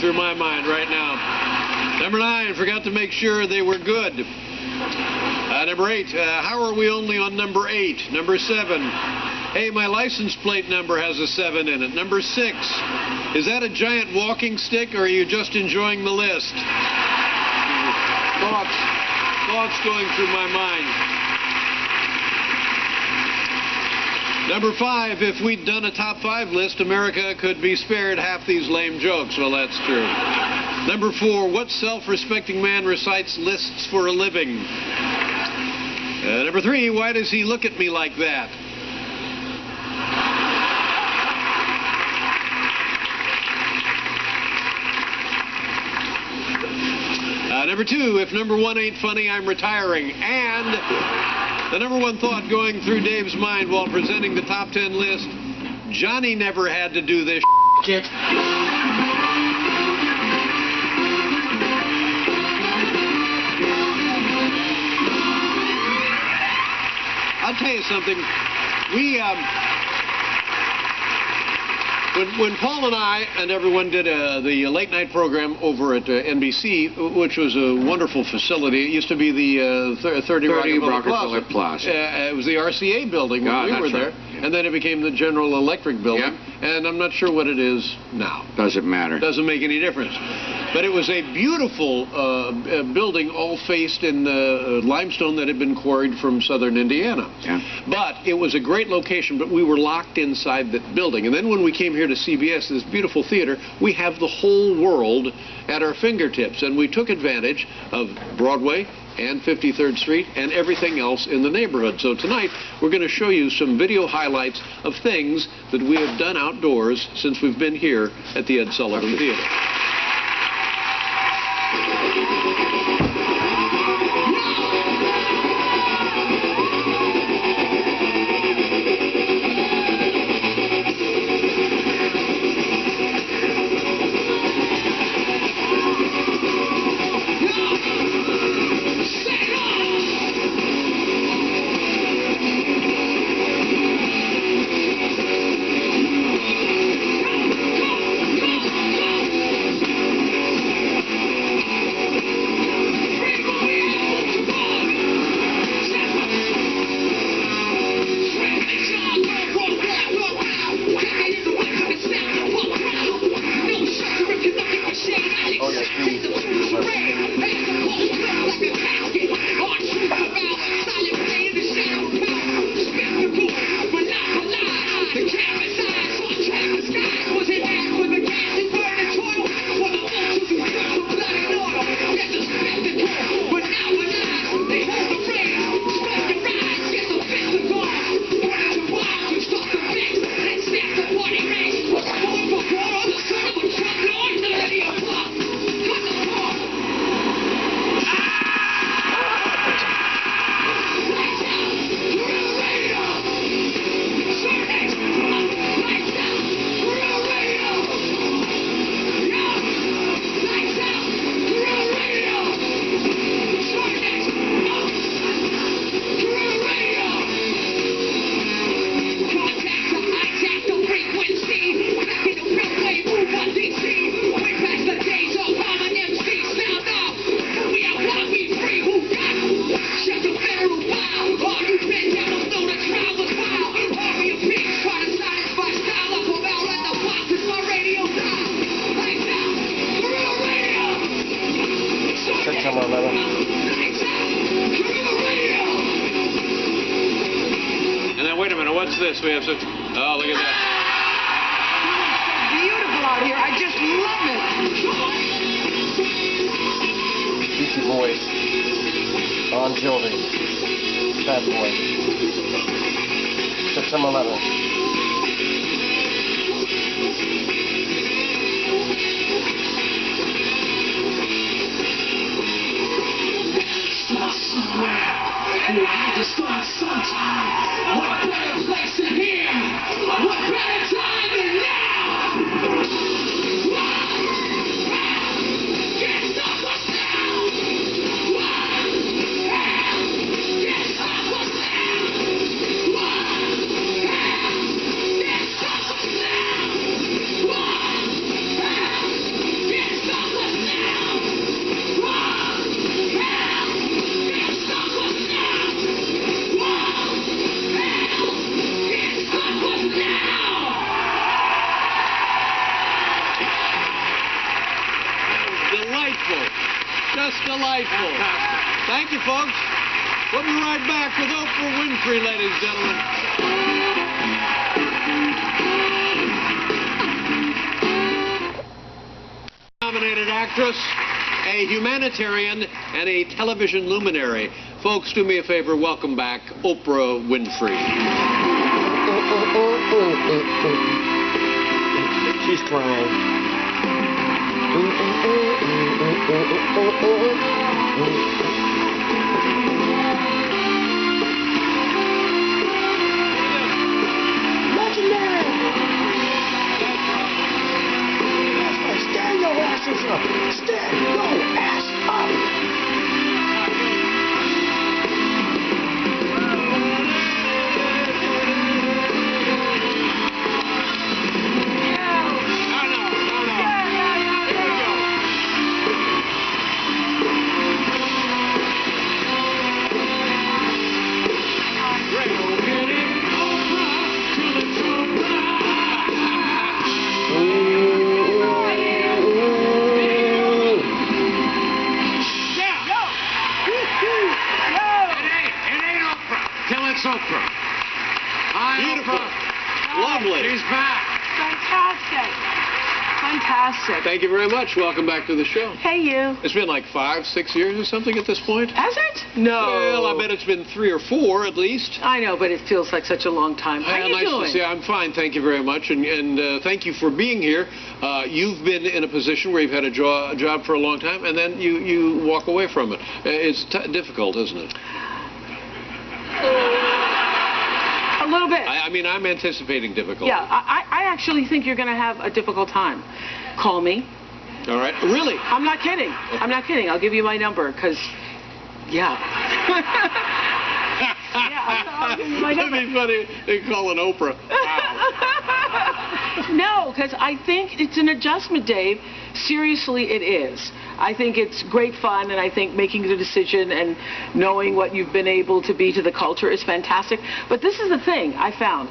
through my mind right now. Number 9, forgot to make sure they were good. Number 8, how are we only on number 8? Number 7, hey, my license plate number has a 7 in it. Number 6, is that a giant walking stick or are you just enjoying the list? Thoughts going through my mind. Number 5, if we'd done a top 5 list, America could be spared half these lame jokes. Well, that's true. Number 4, what self-respecting man recites lists for a living? Number 3, why does he look at me like that? Number 2, if number 1 ain't funny, I'm retiring. And the number 1 thought going through Dave's mind while presenting the top 10 list, Johnny never had to do this shit. I'll tell you something. When Paul and I and everyone did the late night program over at NBC, which was a wonderful facility. It used to be the 30 Rockefeller Plaza. It was the RCA building when we were there. Yeah. And then it became the General Electric building. Yeah. And I'm not sure what it is now. Doesn't matter. Doesn't make any difference. But it was a beautiful building, all faced in limestone that had been quarried from southern Indiana. Yeah. But it was a great location, but we were locked inside that building. And then when we came here to CBS, this beautiful theater, we have the whole world at our fingertips. And we took advantage of Broadway and 53rd Street and everything else in the neighborhood. So tonight, we're going to show you some video highlights of things that we have done outdoors since we've been here at the Ed Sullivan Theater. What's this? We have such... Oh, look at that. It's beautiful out here. I just love it. Beastie Boys. Bon Jovi. Bad Boy. September 11th. We have to start sometime. What better place than here? What better time than now? Can't stop us now. Can't stop us now. Can't stop us now. delightful. Just delightful. Thank you, folks. We'll be right back with Oprah Winfrey, ladies and gentlemen. Nominated actress, a humanitarian, and a television luminary. Folks, do me a favor. Welcome back, Oprah Winfrey. She's crying. Legendary! Stand your asses up! Stand your ass up! Oprah. Hi, beautiful. Oprah. Lovely. She's back. Fantastic. Fantastic. Thank you very much. Welcome back to the show. Hey, you. It's been like 5, 6 years or something at this point. Has it? No. Well, I bet it's been 3 or 4 at least. I know, but it feels like such a long time. How are you nice doing? To see you. I'm fine. Thank you very much. And thank you for being here. You've been in a position where you've had a job for a long time, and then you walk away from it. It's difficult, isn't it? A little bit. I mean, I'm anticipating difficulty. Yeah, I actually think you're going to have a difficult time. Call me. All right. Really? I'm not kidding. Okay. I'm not kidding. I'll give you my number, because, yeah. I'll give you my number. That'd be funny. They call it Oprah. Wow. No, because I think it's an adjustment, Dave. Seriously, it is. I think it's great fun, and I think making the decision and knowing what you've been able to be to the culture is fantastic. But this is the thing I found.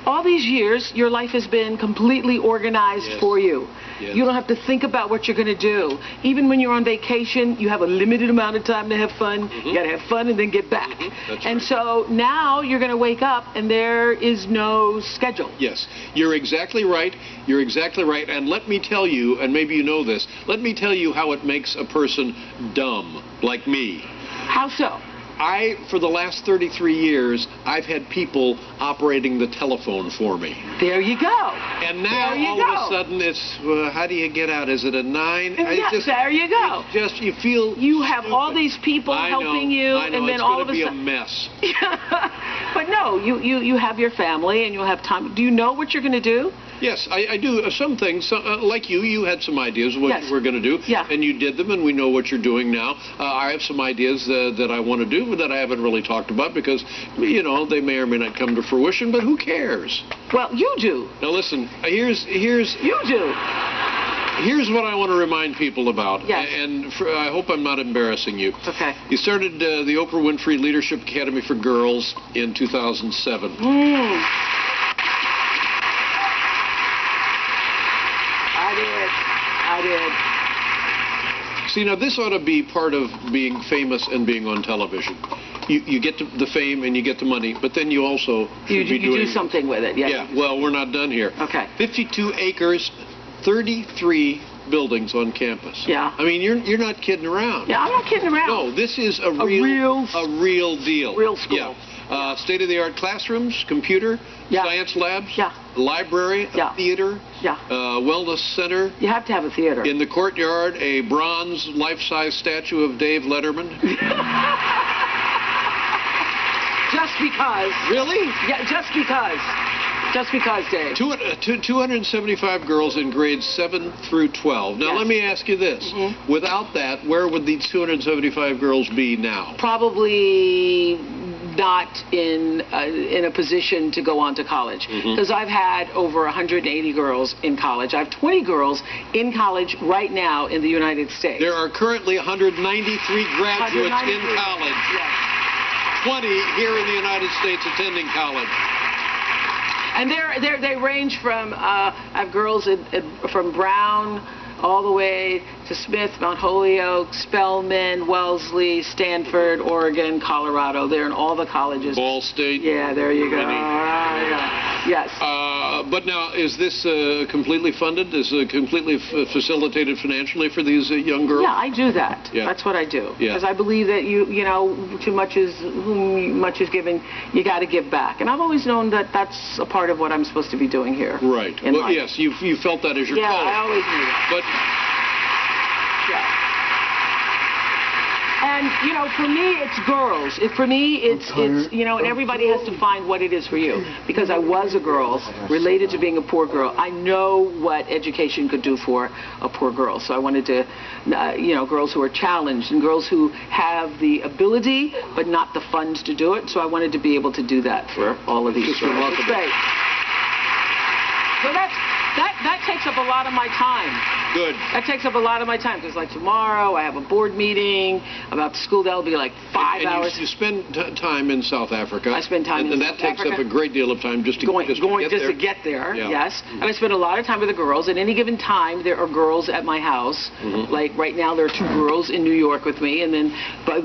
All these years, your life has been completely organized for you. Yes. You don't have to think about what you're going to do. Even when you're on vacation, you have a limited amount of time to have fun. You got to have fun and then get back. That's and right. So now you're going to wake up and there is no schedule. Yes, you're exactly right. You're exactly right. And let me tell you, and maybe you know this, let me tell you how it makes a person dumb, like me. How so? For the last 33 years, I've had people operating the telephone for me. There you go. And now, all of a sudden, it's, how do you get out? Is it a 9? Yes, there you go. You feel you have stupid. all these people helping you, I know, and then it's all of a be sudden... a mess. But no, you have your family, and you'll have time. Do you know what you're going to do? Yes, I do. Some things, like you had some ideas of what we're going to do, and you did them, and we know what you're doing now. I have some ideas that I want to do that I haven't really talked about because, you know, they may or may not come to fruition, but who cares? Well, you do. Now listen, here's you do. Here's what I want to remind people about, and I hope I'm not embarrassing you. Okay. You started the Oprah Winfrey Leadership Academy for Girls in 2007. I did. See, now this ought to be part of being famous and being on television. You get the fame and you get the money, but then you also should be doing do something with it. Yeah, well, we're not done here. Okay. 52 acres, 33 buildings on campus. Yeah. I mean, you're not kidding around. Yeah, I'm not kidding around. No, this is a real deal. Real school. Yeah. State-of-the-art classrooms, computer, science labs, library, a theater, wellness center. You have to have a theater. In the courtyard, a bronze life-size statue of Dave Letterman. Just because. Really? Yeah, just because. Just because, Dave. 275 girls in grades 7 through 12. Now, let me ask you this. Without that, where would these 275 girls be now? Probably not in a position to go on to college. Because I've had over 180 girls in college. I have 20 girls in college right now in the United States. There are currently 193 graduates in college. Yes. 20 here in the United States attending college. And they range from, I have girls from Brown, all the way to Smith, Mount Holyoke, Spelman, Wellesley, Stanford, Oregon, Colorado. They're in all the colleges. Ball State. Yeah, there you go. Yeah. Yes. But now, is this completely funded? Is it completely facilitated financially for these young girls? Yeah, I do that. Yeah. That's what I do. Yeah. Because I believe that you know, too much is whom much is given, you got to give back. And I've always known that that's a part of what I'm supposed to be doing here. Right. In Well, life. yes, you felt that as your Yeah, calling. I always knew that. But Yeah. And, you know, for me, it's girls. For me, it's, you know, and everybody has to find what it is for you. Because I was a girl, related to being a poor girl, I know what education could do for a poor girl. So I wanted to, you know, girls who are challenged and girls who have the ability but not the funds to do it. So I wanted to be able to do that for all of these Just girls. remarkable. It's great. So that takes up a lot of my time. good. That takes up a lot of my time because, like, tomorrow I have a board meeting about the school. That'll be like 5 hours. You spend time in South Africa. I spend time in and South that takes Africa. up a great deal of time just to get get there. Yeah. Yes, and I spend a lot of time with the girls. At any given time, there are girls at my house. Like right now, there are 2 girls in New York with me, and then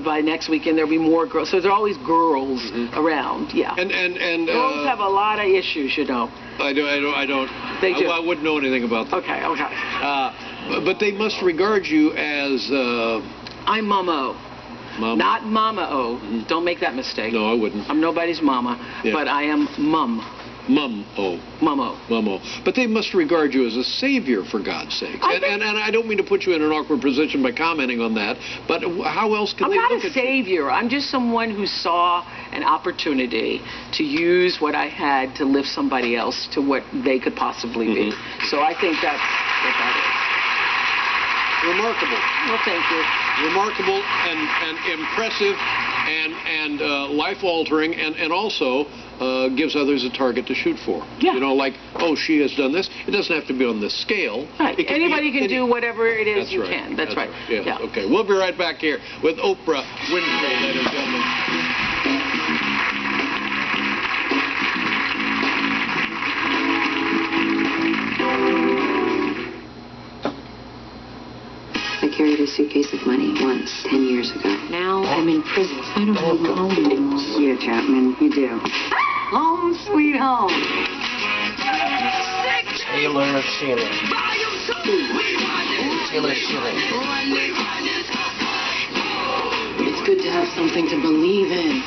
by next weekend there'll be more girls. So there are always girls around. Yeah. And girls have a lot of issues, you know. I don't. They do. I wouldn't know anything about that. Okay. But they must regard you as. I'm Mama O. Mama. Not Mama O. Don't make that mistake. No, I wouldn't. I'm nobody's mama, but I am Mum. Mum-o. Mum-o. Mum-o. But they must regard you as a savior, for God's sake. And I don't mean to put you in an awkward position by commenting on that, but how else can they look at you? I'm not a savior. I'm just someone who saw an opportunity to use what I had to lift somebody else to what they could possibly be. So I think that's what that is. Remarkable. Well, thank you. Remarkable and impressive and life-altering and also gives others a target to shoot for. Yeah. You know, like, oh, she has done this. It doesn't have to be on this scale. Right. Anybody can do whatever it is you right. can. That's right. Yeah. Okay. We'll be right back here with Oprah Winfrey, ladies and gentlemen. I carried a suitcase of money once, 10 years ago. Now I'm in prison. I don't have a home anymore. Yeah, Chapman, you do. Home, sweet home. Taylor Sheeran. Taylor Sheeran. It's good to have something to believe in.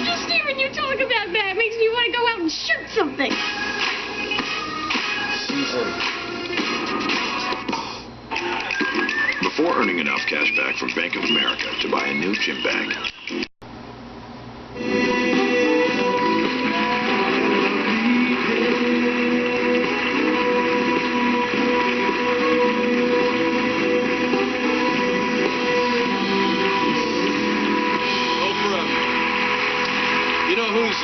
Just hearing you talk about that makes me want to go out and shoot something. Season. Before earning enough cash back from Bank of America to buy a new gym bag. Oprah, you know who's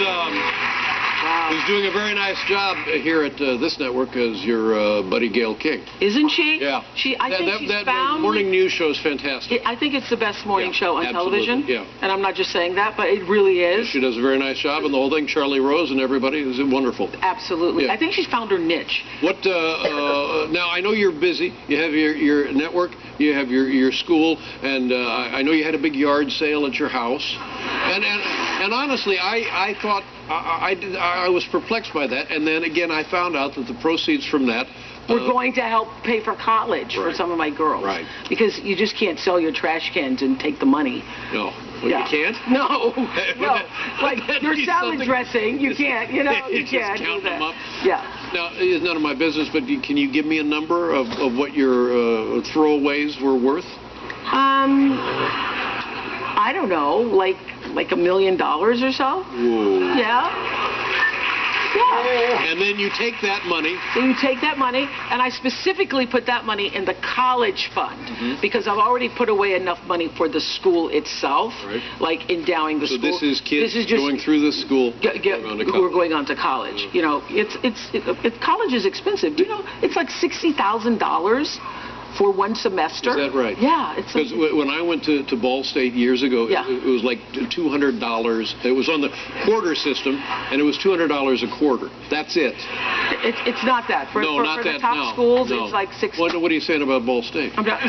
doing a very nice job here at this network is your buddy Gayle King. Isn't she? Yeah. I think she's that found... morning news show is fantastic. I think it's the best morning show on absolutely, television. yeah. And I'm not just saying that, but it really is. She does a very nice job, and the whole thing, Charlie Rose and everybody, is wonderful. Absolutely. Yeah. I think she's found her niche. What? Now I know you're busy. You have your network, you have your school, and I know you had a big yard sale at your house. And honestly, I thought I was perplexed by that, and then again I found out that the proceeds from that. We're going to help pay for college for Right. some of my girls. Right. Because you just can't sell your trash cans and take the money. No, well, Yeah. you can't. No, no. Like That'd your be salad something. dressing, you can't. You know, you Just can't count do that. them up. Yeah. Now, it's none of my business, but can you give me a number of what your throwaways were worth? I don't know, like $1 million or so. Whoa. Yeah. Yeah. And then you take that money. So you take that money, and I specifically put that money in the college fund because I've already put away enough money for the school itself, Right. like endowing the So school. this is kids This is just going through the school who are going on to college. You know, college is expensive. You know, it's like $60,000 for one semester. Is that right? Yeah. Because when I went to Ball State years ago, it was like $200. It was on the quarter system, and it was $200 a quarter. That's it. It's not that. For, no, for, not for that. the top no, schools, no. it's like $60. What are you saying about Ball State? I'm not.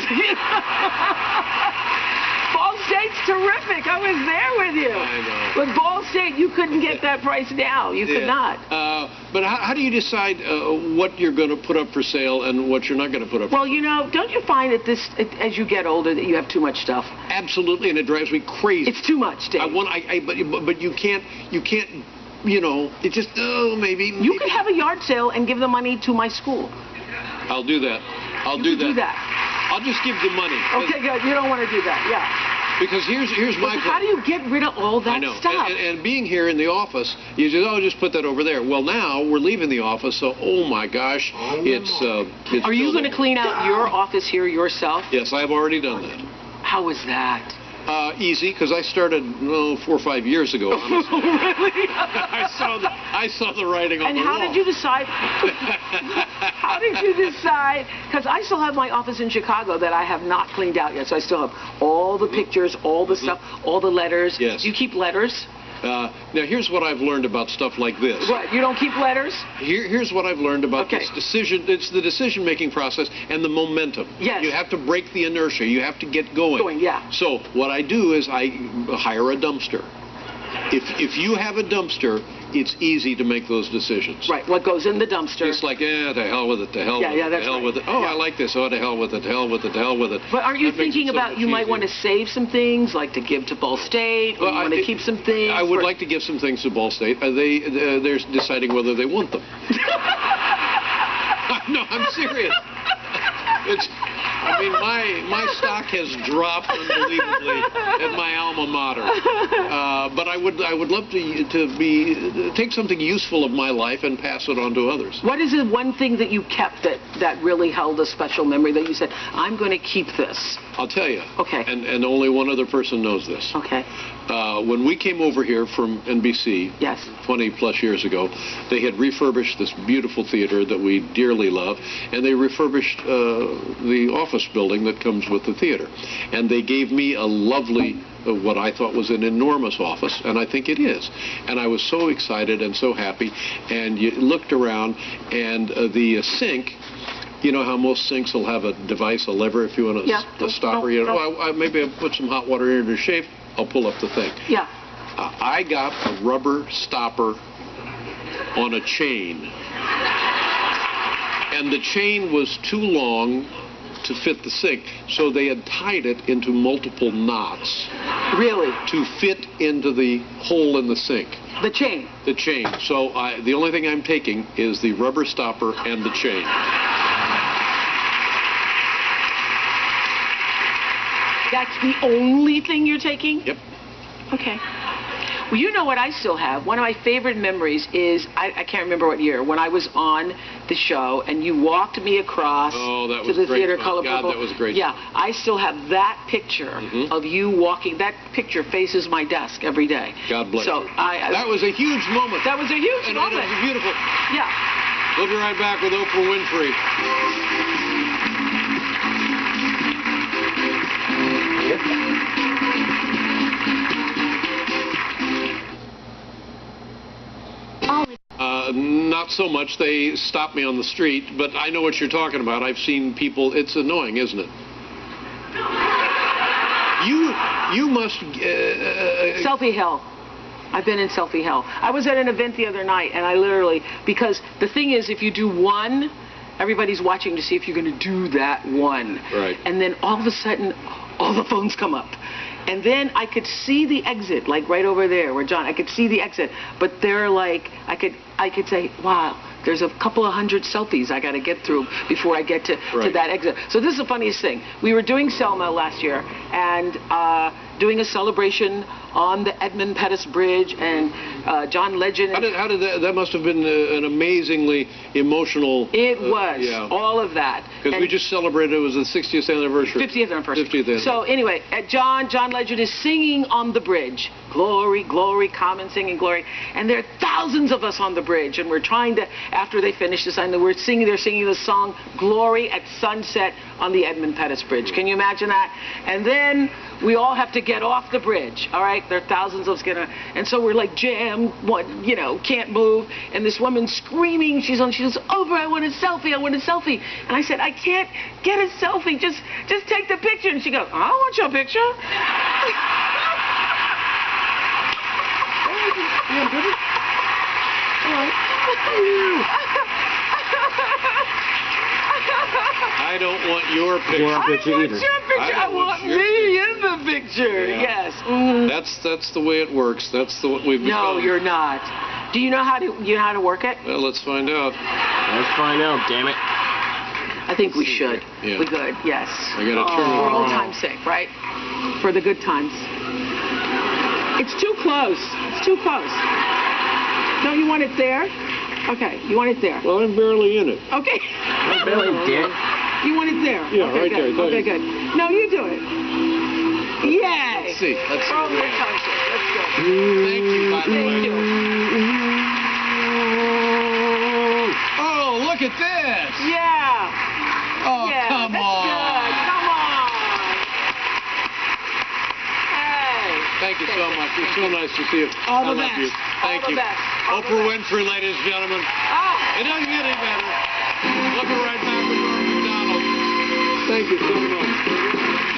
Ball State's terrific. I was there with you. I know. With Ball State, you couldn't get that price down. You could not. But how do you decide what you're going to put up for sale and what you're not going to put up? Well, you know, don't you find that as you get older, that you have too much stuff? Absolutely, and it drives me crazy. It's too much, Dave. But you can't. You know, it just maybe. You could have a yard sale and give the money to my school. I'll do that. I'll do that. that. I'll just give the money. Okay, good. You don't want to do that, yeah. Because here's my how do you get rid of all that I know. stuff? And being here in the office, you just put that over there. Well, now we're leaving the office, so oh my gosh, it's Are you going to clean out your office here yourself? Yes, I've already done that. How was that? Easy, because I started 4 or 5 years ago. Honestly. Really? I saw the writing on the wall. And how did you decide? How did you decide? Because I still have my office in Chicago that I have not cleaned out yet. So I still have all the pictures, all the stuff, all the letters. Yes. Do you keep letters? Now, here's what I've learned about stuff like this. What? You don't keep letters? Here's what I've learned about this decision. It's the decision-making process and the momentum. Yes. You have to break the inertia. You have to get going. Yeah. So what I do is I hire a dumpster. If you have a dumpster, it's easy to make those decisions. Right. What goes in the dumpster? It's like, to hell with it, to hell with it, to hell with it. Oh, I like this. Oh, to hell with it, to hell with it, to hell with it. But are you thinking about you might want to save some things, like to give to Ball State, or you want to keep some things? I would like to give some things to Ball State. They're deciding whether they want them. No, I'm serious. I mean, my stock has dropped unbelievably at my alma mater. But I would love to take something useful of my life and pass it on to others. What is the one thing that you kept that really held a special memory that you said, I'm going to keep this? I'll tell you. Okay. And only one other person knows this. Okay. When we came over here from NBC 20 plus years ago, they had refurbished this beautiful theater that we dearly love, and they refurbished the office building that comes with the theater. And they gave me a lovely, what I thought was an enormous office, and I think it is. And I was so excited and so happy, and you looked around, and the sink, you know how most sinks will have a device, a lever, if you want to stop her. You know, maybe I put some hot water in to shave, I'll pull up the thing. Yeah. I got a rubber stopper on a chain. And the chain was too long to fit the sink, so they had tied it into multiple knots. Really? To fit into the hole in the sink. The chain? The chain. So the only thing I'm taking is the rubber stopper and the chain. That's the only thing you're taking? Yep. Okay. Well, you know what I still have? One of my favorite memories is, I can't remember what year, when I was on the show and you walked me across to the theater Color Purple. God, that was great. Yeah, I still have that picture of you walking. That picture faces my desk every day. God bless you. That was a huge moment. That was a huge moment. It was beautiful. Yeah. We'll be right back with Oprah Winfrey. Not so much. They stop me on the street, but I know what you're talking about. I've seen people. It's annoying, isn't it? You must... Selfie hell. I've been in selfie hell. I was at an event the other night, and I literally... Because the thing is, if you do one, everybody's watching to see if you're going to do that one. Right. And then all of a sudden, all the phones come up. And then I could see the exit, like right over there where John, I could see the exit. But they're like, I could say, wow, there's a couple of hundred selfies I got to get through before I get to that exit. So this is the funniest thing. We were doing Selma last year and doing a celebration on the Edmund Pettus Bridge, and John Legend. How did that must have been an amazingly emotional... It was, all of that. Because we just celebrated, it was the 60th anniversary. 50th anniversary. 50th anniversary. So anyway, John Legend is singing on the bridge. Glory, glory, Common singing glory. And there are thousands of us on the bridge, and we're trying to, after they finish the song, they're singing the song Glory at sunset on the Edmund Pettus Bridge. Can you imagine that? And then we all have to get off the bridge, all right? There are thousands of us and so we're like jammed, can't move, and this woman screaming, she goes, Oprah, I want a selfie, I want a selfie. And I said, I can't get a selfie, just take the picture. And she goes, I don't want your picture. I don't want your picture. I want your picture. I want me in the picture. Yeah. Yes. Mm. That's the way it works. That's what we've become. No, you're not. Do you know how to work it? Well, let's find out. Let's find out, damn it. I think we should. Yeah. We could. Yes. I gotta turn it For on. old time's sake, right? For the good times. It's too close. It's too close. Don't you want it there? Okay, you want it there. Well, I'm barely in it. Okay. I'm barely dead. You want it there? Yeah, okay, right good. there. Okay, good. No, you do it. Yay! Let's see. For old time's sake. Let's go. Thank you, by the way. Thank you. Oh, look at this. Yeah. Oh, Yeah, come that's on. good. Come on. Hey. Thank you so much. It's so nice to see you. All the I love best. you. Thank All you. the best. All the Oprah best. Winfrey, ladies and gentlemen. Oh. It doesn't get any better. Looking right back with Norm MacDonald. Thank you so much.